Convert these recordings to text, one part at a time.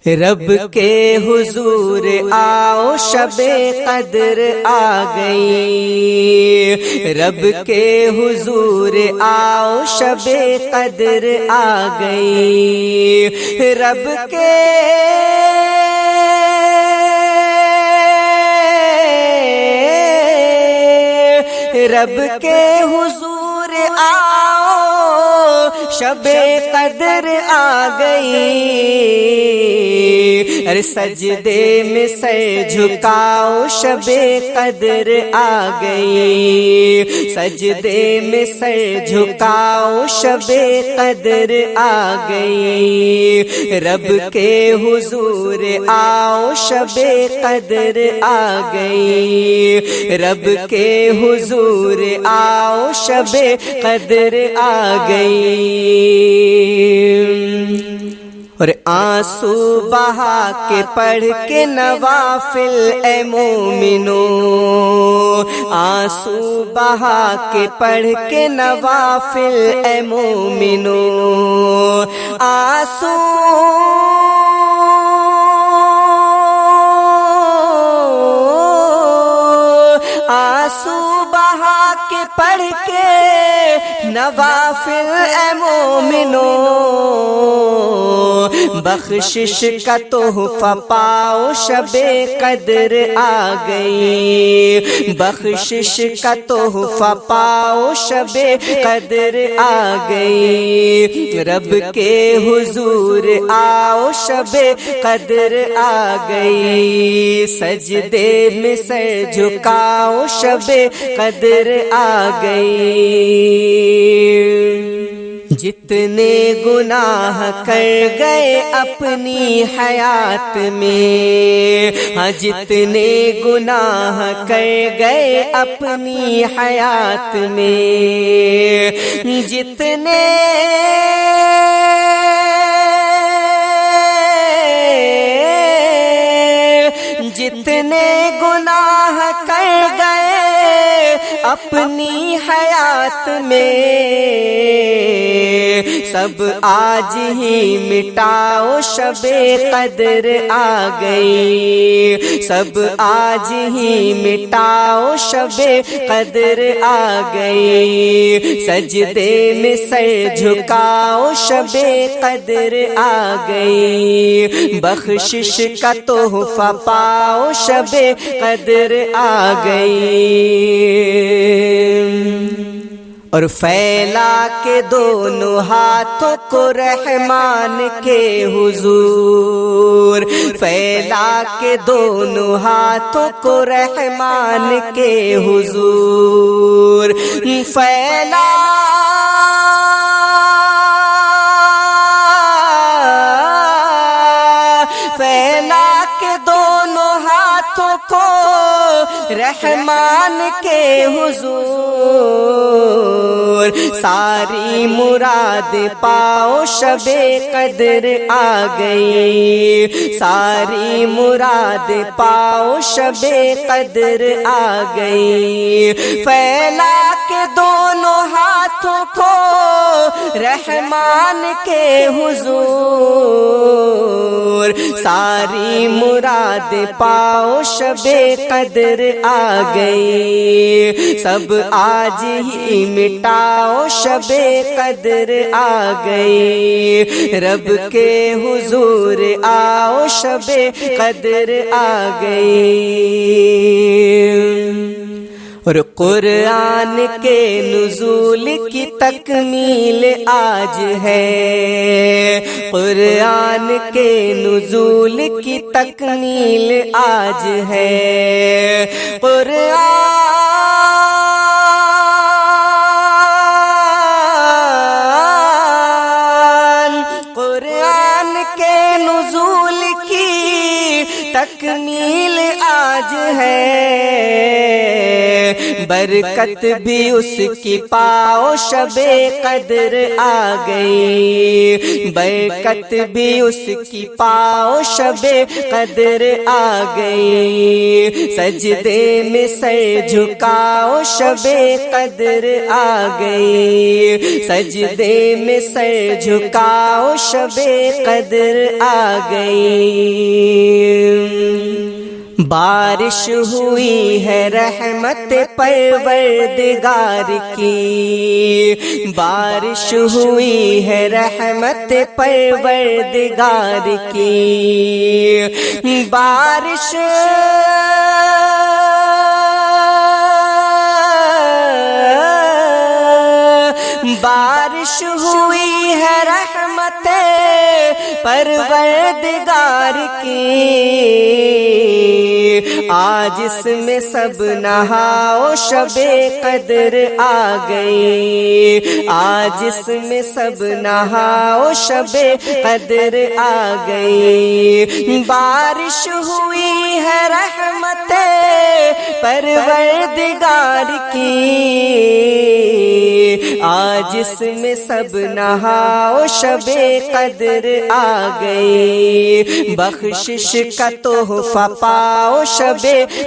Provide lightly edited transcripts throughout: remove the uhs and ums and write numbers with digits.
رب کے حضور آؤ شب قدر آ گئی، رب کے حضور آؤ شب قدر آ گئی، رب کے حضور آؤ شب قدر آ گئی، ارے سجدے میں سر جھکاؤ شب قدر آ گئی، سجدے میں سر جھکاؤ شب قدر آ گئی، رب کے حضور آؤ شب قدر آ گئی، رب کے حضور آؤ شب قدر آ گئی۔ اور آنسو بہا کے پڑھ کے نوافل اے مومنو، آنسو بہا کے پڑھ کے نوافل اے مومنو، آنسو بہا کے پڑھ کے نوافل اے مومنو، بخشش کا تحفہ پاؤ شب قدر آ گئی، بخشش کا تحفہ پاؤ شب قدر آ گئی، رب کے حضور آؤ شب قدر آ گئی، سجدے میں سر جھکاؤ شب قدر آ گئی۔ جتنے گناہ کر گئے اپنی حیات میں، ہاں جتنے گناہ کر گئے اپنی حیات میں، جتنے گناہ کر گئے اپنی حیات میں، سب آج ہی مٹاؤ شب قدر آ گئی، سب آج ہی مٹاؤ شب قدر آ گئی، سجدے میں سر جھکاؤ شب قدر آ گئی، بخشش کا تحفہ پاؤ شب قدر آ گئی۔ اور پھیلا کے دونوں ہاتھوں کو رحمان کے حضور، پھیلا کے دونوں ہاتھوں کو رحمان کے حضور، پھیلا کے دونوں ہاتھوں کو رحمان کے حضور، ساری مراد پاؤ شب قدر آ گئی، ساری مراد پاؤ شب قدر آ گئی، پھیلا کے دونوں ہاتھوں کو رحمان کے حضور، ساری مراد پاؤ شب قدر آ گئی، سب آج ہی مٹاؤ شب قدر آ گئی، رب کے حضور آؤ شب قدر آ گئی۔ اور قرآن کے نزول کی تکمیل آج ہے، قرآن کے نزول کی تکمیل آج ہے، قرآن کے نزول کی تکمیل آج ہے، برکت بھی اس کی پاؤ شب قدر آ گئی، برکت بھی اس کی پاؤ شب قدر آ گئی، سجدے میں سر جھکاؤ شب قدر آ گئی، سجدے میں سر جھکاؤ شب قدر آ گئی۔ بارش ہوئی ہے رحمت پروردگار کی، بارش ہوئی ہے رحمت پروردگار کی، بارش بارش ہوئی ہے رحمت پروردگار کی، آج اس میں سب نہاؤ شب قدر آ گئی، آج اس میں سب نہاؤ شب قدر آ گئی، بارش ہوئی ہے رحمت پروردگار کی، آج اس میں سب نہاؤ شب قدر آ گئی، بخشش کا تحفہ پاؤ شب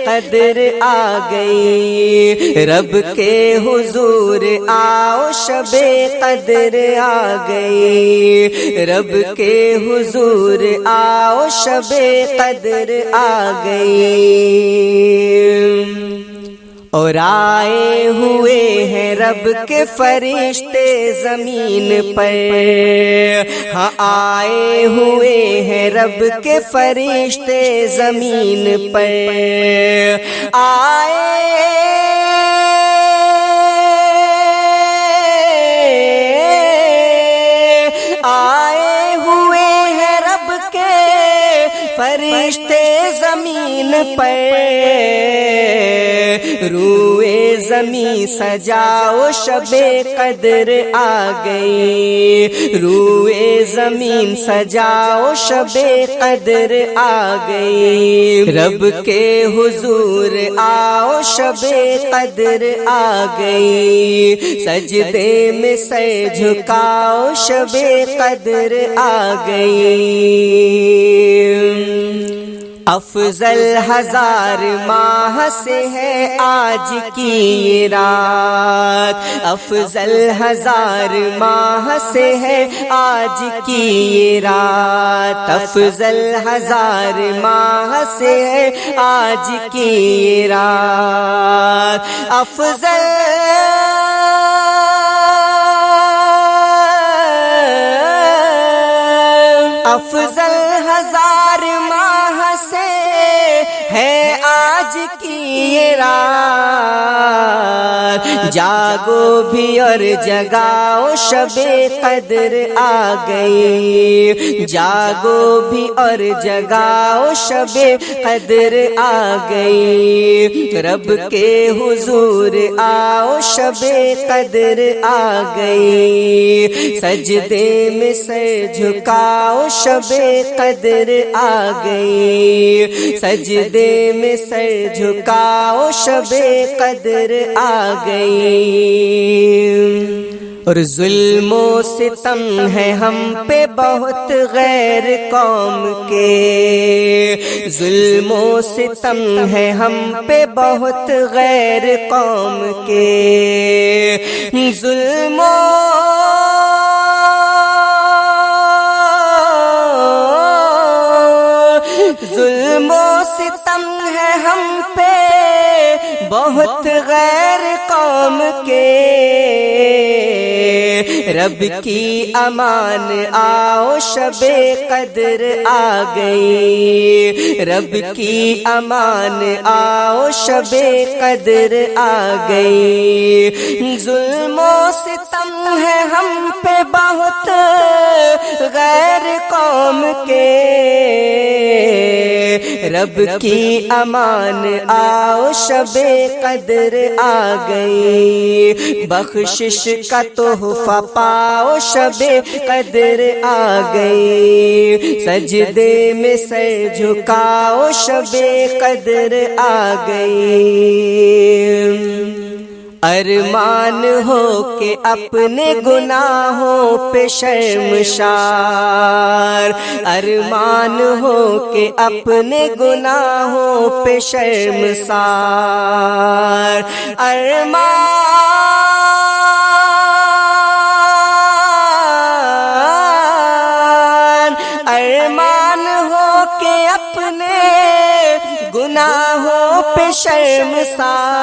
قدر آ گئی، رب کے حضور آؤ شب قدر آ گئی، رب کے حضور آؤ شب قدر آ گئی، اور آئے ہوئے ہیں رب کے فرشتے زمین پر، ہاں آئے ہوئے ہیں رب کے فرشتے زمین پر، آئے ہوئے ہیں رب کے فرشتے زمین پر، روئے زمین سجاؤ شب قدر آ گئی، روئے زمین سجاؤ شب قدر آ گئی، رب کے حضور آؤ شب قدر آ گئی، سجدے میں سر جھکاؤ شب قدر آ گئی، افضل ہزار ماہ سے ہے آج کی یہ رات، افضل ہزار ماہ سے ہے آج کی یہ رات، افضل ہزار ماہ سے ہے آج کی یہ رات، افضل ہزار ماہ سے ہے آج کی یہ رات، جاگو بھی اور جگاؤ شب قدر آ گئی، جاگو بھی اور جگاؤ شب قدر آ گئی، رب کے حضور آؤ شب قدر آ گئی، سجدے میں سر جھکاؤ شب قدر آ گئی، سجدے میں سر جھکاؤ شب قدر آ گئی، اور ظلم و ستم ہے ہم پہ بہت غیر قوم کے، ظلم و ستم ہے ہم پہ بہت غیر قوم کے، ظلم و ستم ہے ہم پہ بہت غیر قوم کے، رب کی امان آؤ شب قدر آ گئی، رب کی امان آؤ شب قدر آ گئی، ظلم و ستم ہے ہم پہ بہت غیر قوم کے، رب کی امان آؤ شب قدر آ گئی، بخشش کا تحفہ پاؤ شب قدر آ گئی، سجدے میں سر جھکاؤ شب قدر آ گئی۔ ارمان ہو کہ اپنے گناہوں پہ شرمسار، ارمان ہو کہ اپنے گناہوں پہ شرمسار، ارمان ہو کہ اپنے گناہوں پہ شرمسار،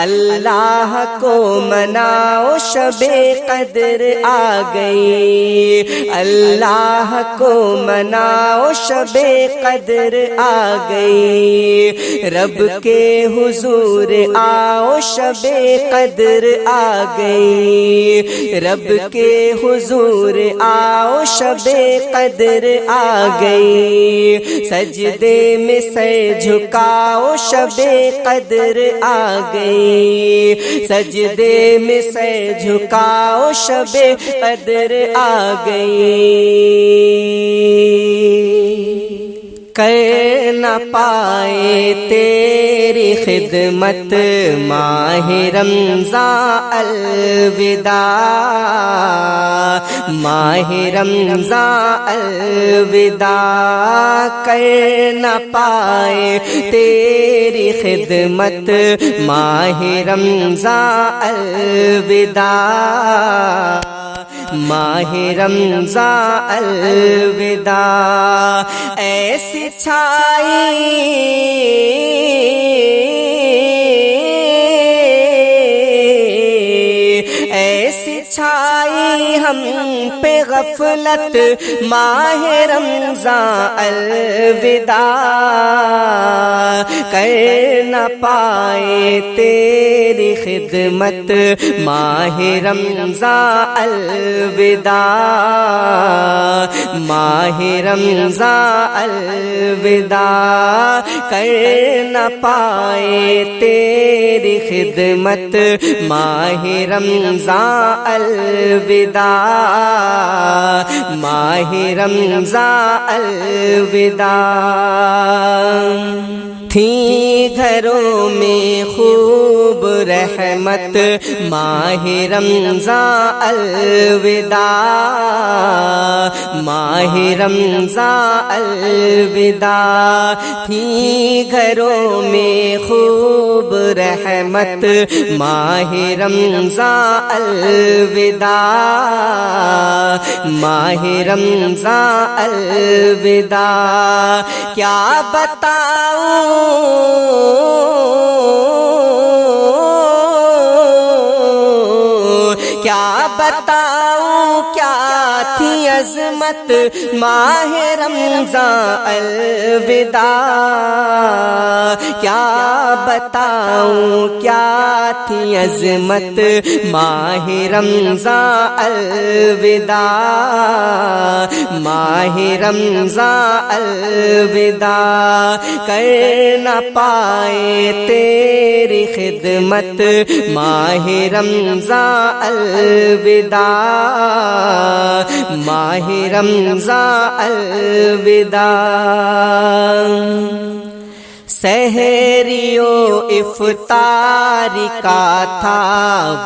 اللہ کو مناؤ شب قدر آ گئی، اللہ کو مناؤ شب قدر آ گئی، رب کے حضور آؤ شب قدر آ گئی، رب کے حضور آؤ شب قدر آ گئی، سجدے میں سر جھکاؤ شب قدر آ گئی، سجدے میں سر جھکاؤ شب قدر آ گئی۔ کر نہ پائے تیری خدمت ماہ رمضان الوداع، ماہ رمضان الوداع، کر نہ پائے تیری خدمت ماہ رمضان الوداع، ماہ رمضان الوداع، ایسی چھائی ایسی چھائی ہم پہ غفلت ماہ رمضان الوداع، کر نہ پائے تیری خدمت ماہ رمضان الوداع، ماہ رمضان الوداع، کر نہ پائے تیری خدمت ماہ رمضان الوداع، ماہ رمضان الوداع، تھی گھروں میں خوب رحمت ماہ رمضان الوداع، ماہ رمضان الوداع، تھی گھروں میں خوب رحمت ماہ رمضان الوداع، ماہ رمضان الوداع، کیا بتاؤں کیا بتاؤں کیا تھی عظمت ماہ رمضان الوداع، کیا بتاؤں کیا تھی عظمت ماہ رمضان الوداع، ماہ رمضان الوداع، کر نہ پائے تیری خدمت ماہ رمضان الوداع، ماہ رمضان الوداع، سحریوں افطار کا تھا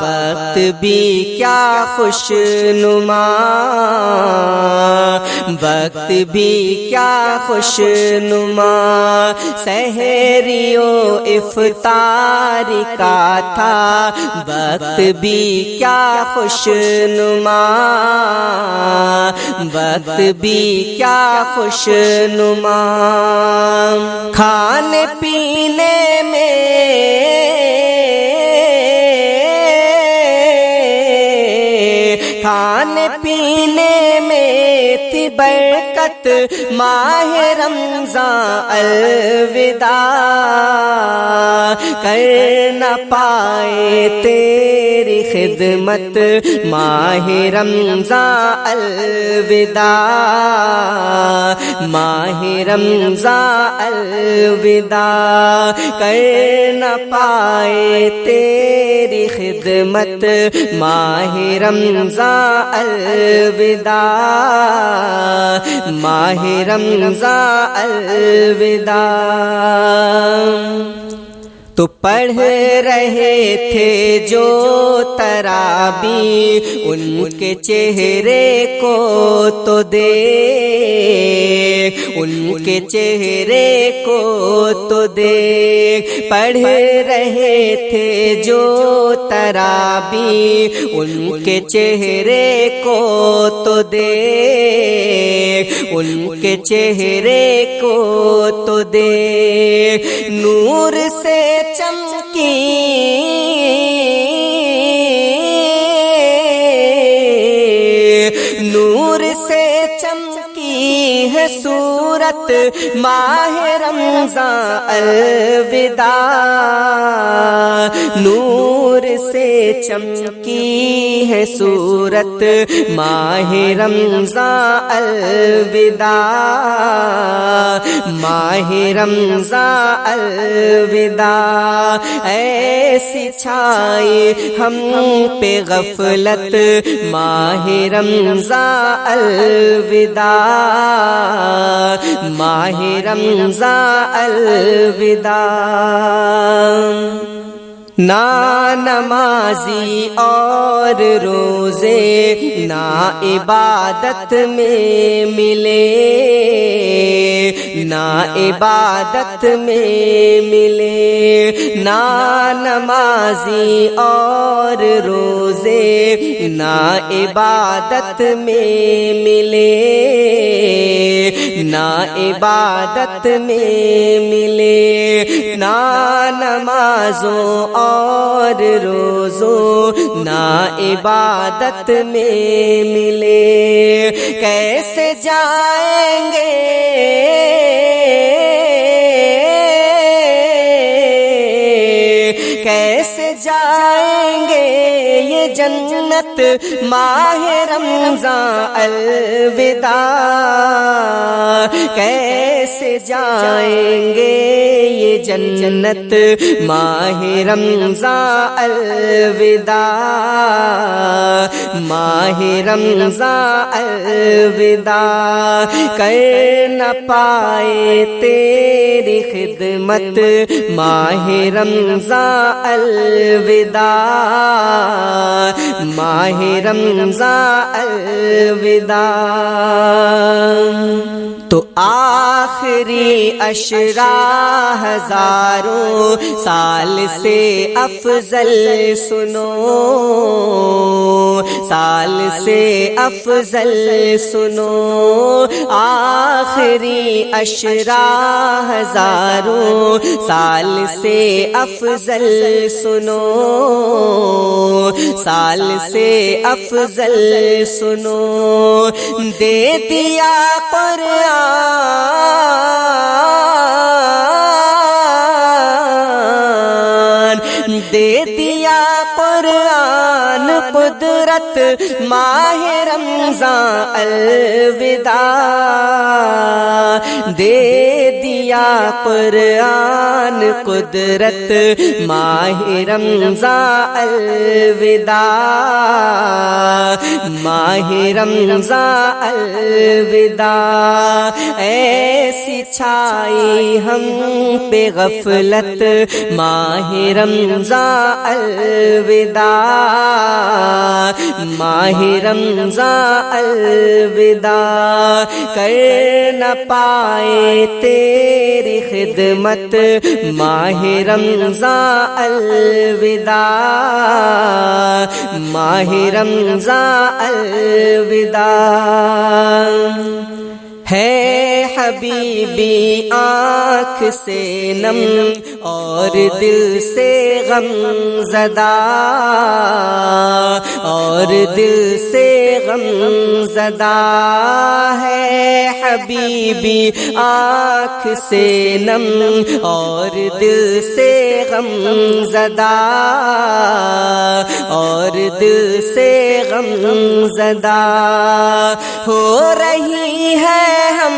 وقت بھی کیا خوش نما، وقت بھی کیا خوش نما، سحریوں افطار کا تھا وقت بھی کیا خوش نما، وقت بھی کیا خوش نما، کھانے پینے میں کھانے پینے میں تھی برکت ماہ رمضان الوداع، کر نہ پائے تیری خدمت ماہ رمضان الوداع، ماہ رمضان الوداع، کر نہ پائے تیری خدمت ماہ رمضان الوداع، ماہ رمضان الوداع۔ تو پڑھ رہے تھے جو تراویح ان کے چہرے کو تو دیکھ، ان کے چہرے کو تو دیکھ، پڑھ رہے تھے جو تراویح ان کے چہرے کو تو دیکھ، ان کے چہرے کو تو دیکھ، نور سے چمکی نور سے چمکی ہے صورت ماہ رمضان الوداع، نور سے چمکی ہے صورت ماہ رمضان الوداع، ماہ رمضان الوداع، ایسی چھائی ہم پہ غفلت ماہ رمضان الوداع، ماہ رمضان الوداع۔ نہ نمازی اور روزے نہ عبادت میں ملے، نہ عبادت میں ملے، نہ نمازی اور روزے نہ عبادت میں ملے، نہ عبادت میں ملے، نہ نمازوں اور روزوں نہ عبادت میں ملے، کیسے جائیں گے کیسے جائیں گے یہ جنت ماہ رمضان الوداع، کیسے جائیں گے یہ جنت ماہ رمضان الوداع، ماہ رمضان الوداع، کر نہ پائے تیری خدمت ماہ رمضان الوداع، ماہ رمضان الوداع۔ تو آخری عشرہ ہزاروں سال سے افضل سنو، سال سے افضل سنو، آخری عشرہ ہزاروں سال سے افضل سنو، سال سے افضل سنو، دے دیا قرآن دے دیا قرآن قدرت ماہ رمضان الوداع، دے دیا قرآن قدرت ماہ رمضان الوداع، ماہ رمضان الوداع، ایسی چھائی ہم پہ غفلت ماہ رمضان الوداع، ماہ رمضان الوداع، کر نہ پائے تیری خدمت ماہ رمضان الوداع، ماہ رمضان الوداع۔ ہے حبیبی آنکھ سے نم اور دل سے غم زدہ، اور دل سے غم زدہ ہے حبیبی آنکھ سے نم اور دل سے غم زدہ، اور دل سے غم زدہ ہو رہی ہے ہم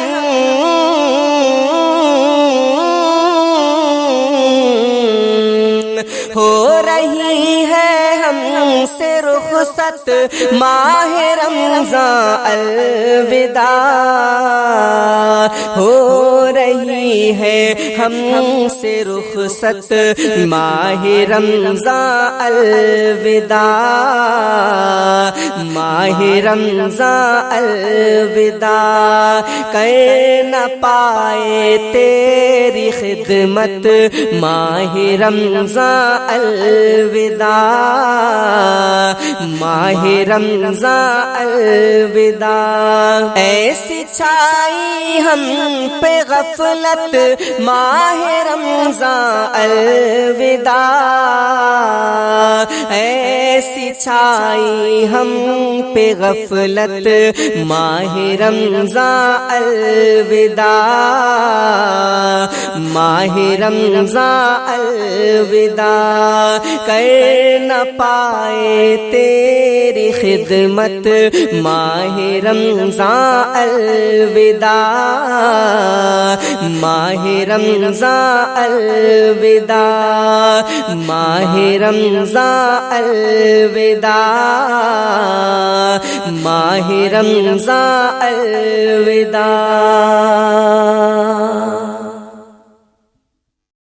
ہو رہی ہے ہم سے رخصت ماہ رمضان الوداع، ہو رہی ہے ہم سے رخصت ماہ رمضان الوداع، ماہ رمضان الوداع کر نہ پائے تیری خدمت ماہ رمضان الوداع، ماہ رمضان الوداع ایسی چھائی ہم پہ غفلت ماہ رمضان الوداع، ایسی چھائی ہم پہ غفلت ماہ رمضان الوداع، ماہ رمضان الوداع کر نہ پائے تیری خدمت ماہ رمضان الوداع، ماہ رمضان الوداع، ماہ رمضان الوداع، ماہ رمضان الوداع۔